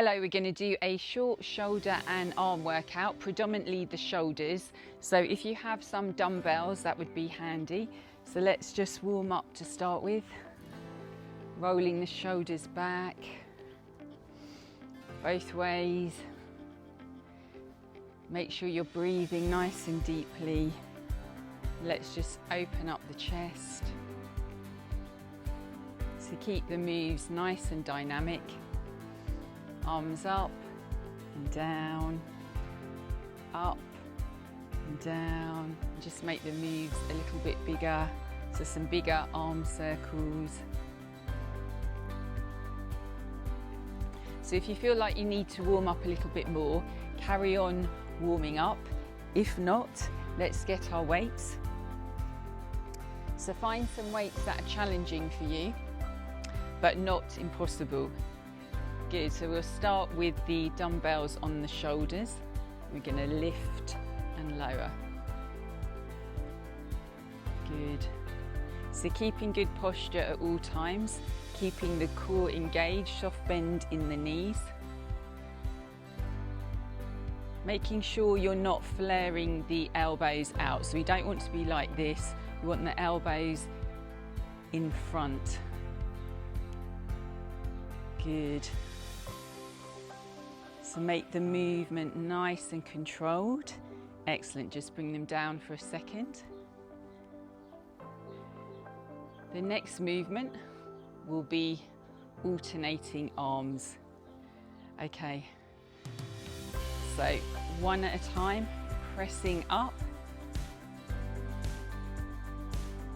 Hello, we're going to do a short shoulder and arm workout, predominantly the shoulders. So if you have some dumbbells, that would be handy. So let's just warm up to start with. Rolling the shoulders back, both ways. Make sure you're breathing nice and deeply. Let's just open up the chest. So keep the moves nice and dynamic. Arms up and down, up and down. Just make the moves a little bit bigger. So some bigger arm circles. So if you feel like you need to warm up a little bit more, carry on warming up. If not, let's get our weights. So find some weights that are challenging for you, but not impossible. Good, so we'll start with the dumbbells on the shoulders. We're going to lift and lower. Good. So keeping good posture at all times, keeping the core engaged, soft bend in the knees. Making sure you're not flaring the elbows out. So we don't want to be like this. We want the elbows in front. Good. So make the movement nice and controlled. Excellent, just bring them down for a second. The next movement will be alternating arms. Okay, so one at a time, pressing up.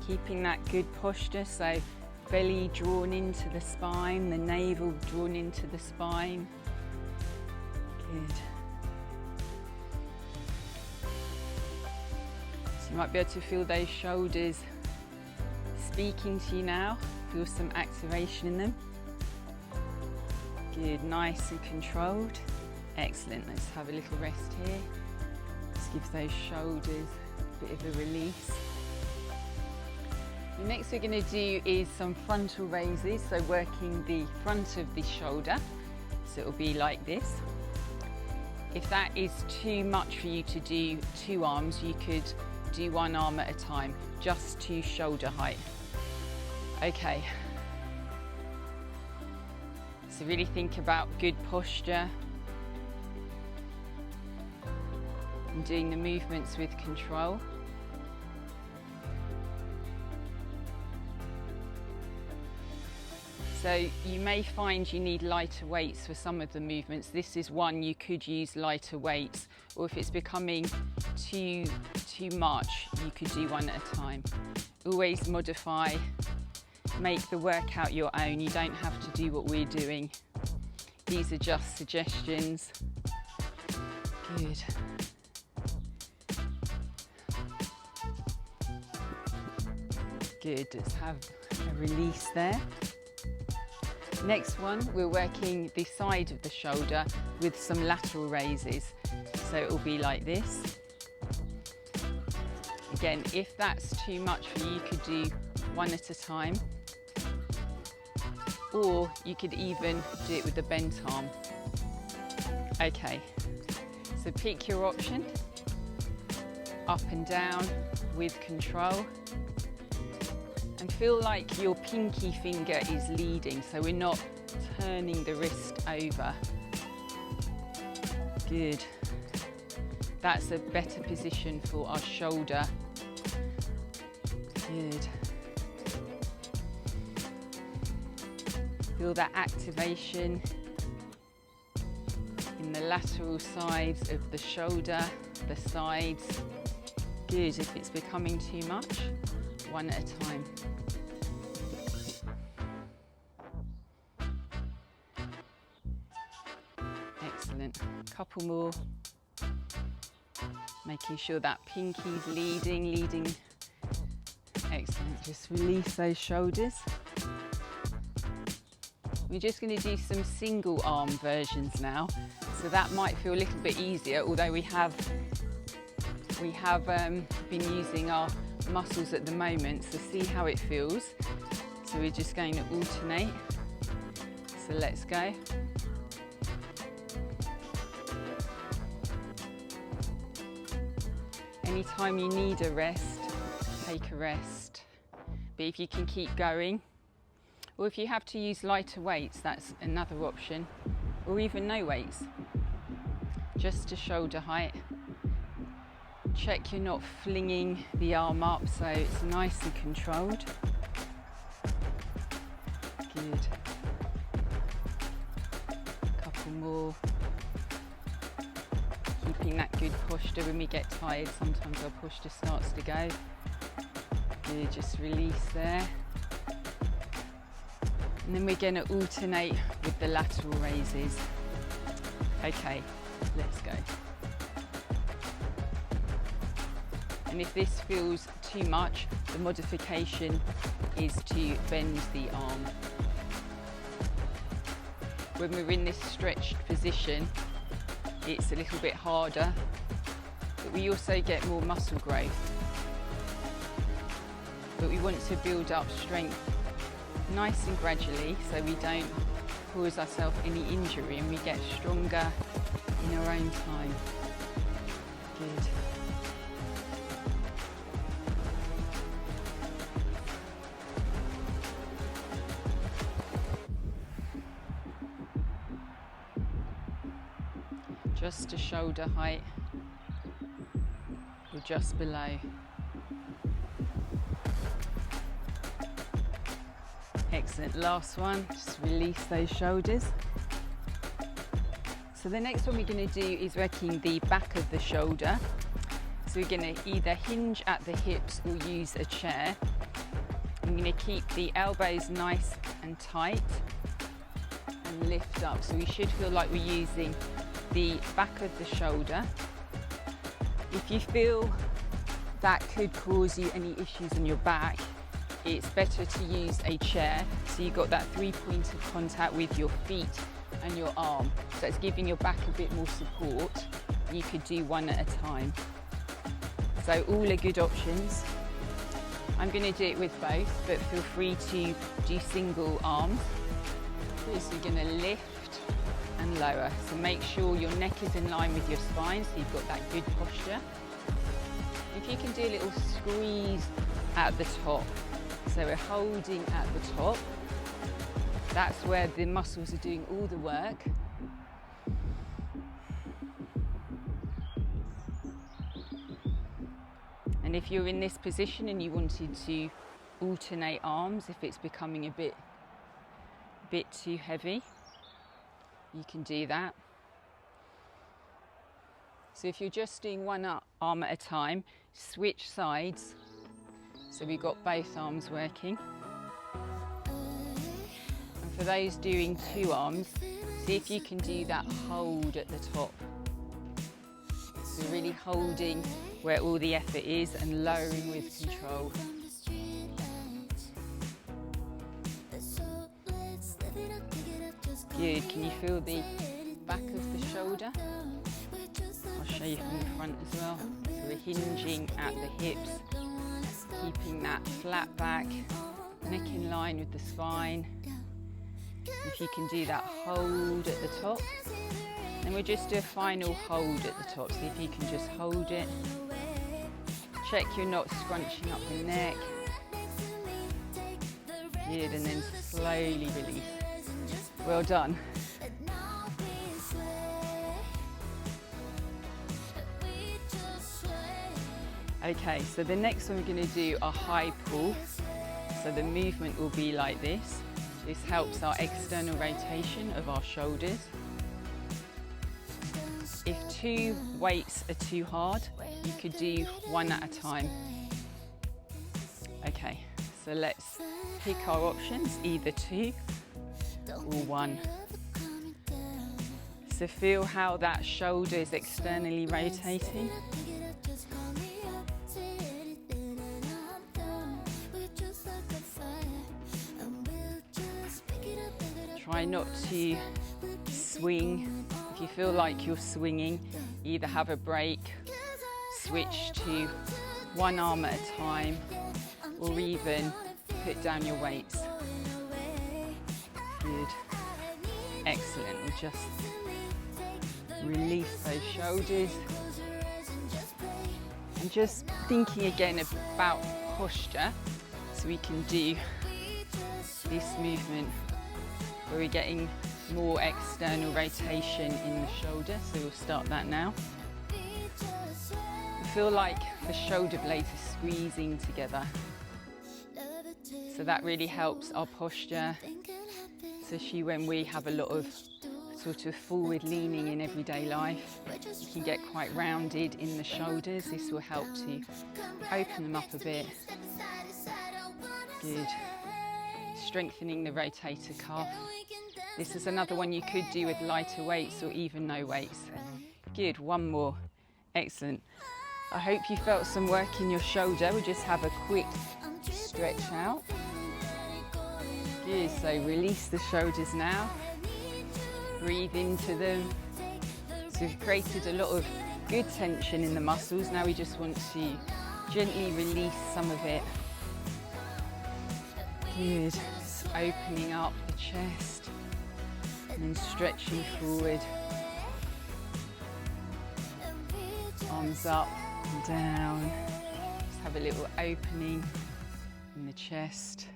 Keeping that good posture, so belly drawn into the spine, the navel drawn into the spine. Good. So you might be able to feel those shoulders speaking to you now. Feel some activation in them. Good, nice and controlled. Excellent, let's have a little rest here. Just give those shoulders a bit of a release. The next we're going to do is some frontal raises, so working the front of the shoulder. So it'll be like this. If that is too much for you to do two arms, you could do one arm at a time, just to shoulder height. Okay. So really think about good posture and doing the movements with control. So you may find you need lighter weights for some of the movements. This is one you could use lighter weights, or if it's becoming too much, you could do one at a time. Always modify, make the workout your own. You don't have to do what we're doing. These are just suggestions. Good. Good, let's have a release there. Next one, we're working the side of the shoulder with some lateral raises. So it will be like this. Again, if that's too much for you, you could do one at a time. Or you could even do it with the bent arm. Okay, so pick your option. Up and down with control. And feel like your pinky finger is leading, so we're not turning the wrist over. Good. That's a better position for our shoulder. Good. Feel that activation in the lateral sides of the shoulder, the sides. Good. If it's becoming too much, one at a time. Excellent. Couple more. Making sure that pinky's leading. Excellent. Just release those shoulders. We're just going to do some single arm versions now. So that might feel a little bit easier, although we have been using our muscles at the moment, so see how it feels. So we're just going to alternate. So let's go. Anytime you need a rest, take a rest. But if you can keep going, or if you have to use lighter weights, that's another option, or even no weights, just to shoulder height. Check you're not flinging the arm up so it's nice and controlled. Good. Couple more. Keeping that good posture. When we get tired, sometimes our posture starts to go. Good, just release there. And then we're going to alternate with the lateral raises. Okay, let's go. And if this feels too much, the modification is to bend the arm. When we're in this stretched position, it's a little bit harder, but we also get more muscle growth. But we want to build up strength nice and gradually so we don't cause ourselves any injury and we get stronger in our own time. Good. Just to shoulder height or just below. Excellent, last one, just release those shoulders. So the next one we're going to do is working the back of the shoulder. So we're going to either hinge at the hips or use a chair. I'm going to keep the elbows nice and tight and lift up. So we should feel like we're using the back of the shoulder. If you feel that could cause you any issues on your back, it's better to use a chair so you've got that 3-point of contact with your feet and your arm. So it's giving your back a bit more support. You could do one at a time. So all are good options. I'm going to do it with both, but feel free to do single arms. So you're going to lift and lower. So make sure your neck is in line with your spine so you've got that good posture. If you can do a little squeeze at the top. So we're holding at the top. That's where the muscles are doing all the work. And if you're in this position and you wanted to alternate arms, if it's becoming a bit too heavy, you can do that. So if you're just doing one arm at a time, switch sides. So we've got both arms working. And for those doing two arms, see if you can do that hold at the top. So really holding where all the effort is and lowering with control. Good, can you feel the back of the shoulder? I'll show you from the front as well. So we're hinging at the hips, keeping that flat back, neck in line with the spine. If you can do that hold at the top. And we'll just do a final hold at the top. See if you can just hold it. Check you're not scrunching up the neck. Good, and then slowly release. Well done. Okay, so the next one we're going to do a high pull. So the movement will be like this. This helps our external rotation of our shoulders. If two weights are too hard, you could do one at a time. Okay, so let's pick our options, either two or one. So feel how that shoulder is externally rotating. Try not to swing. If you feel like you're swinging, either have a break, switch to one arm at a time, or even put down your weights. Good. Excellent. We'll just release those shoulders. And just thinking again about posture, so we can do this movement where we're getting more external rotation in the shoulder, so we'll start that now. I feel like the shoulder blades are squeezing together, so that really helps our posture, especially when we have a lot of sort of forward leaning in everyday life. You can get quite rounded in the shoulders. This will help to open them up a bit. Good. Strengthening the rotator cuff. This is another one you could do with lighter weights or even no weights. Good, one more. Excellent. I hope you felt some work in your shoulder. We'll just have a quick stretch out. Good, so release the shoulders now. Breathe into them. So we've created a lot of good tension in the muscles. Now we just want to gently release some of it. Good, just opening up the chest and then stretching forward. Arms up and down. Just have a little opening in the chest.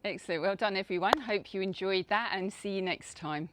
Excellent, well done everyone. Hope you enjoyed that and see you next time.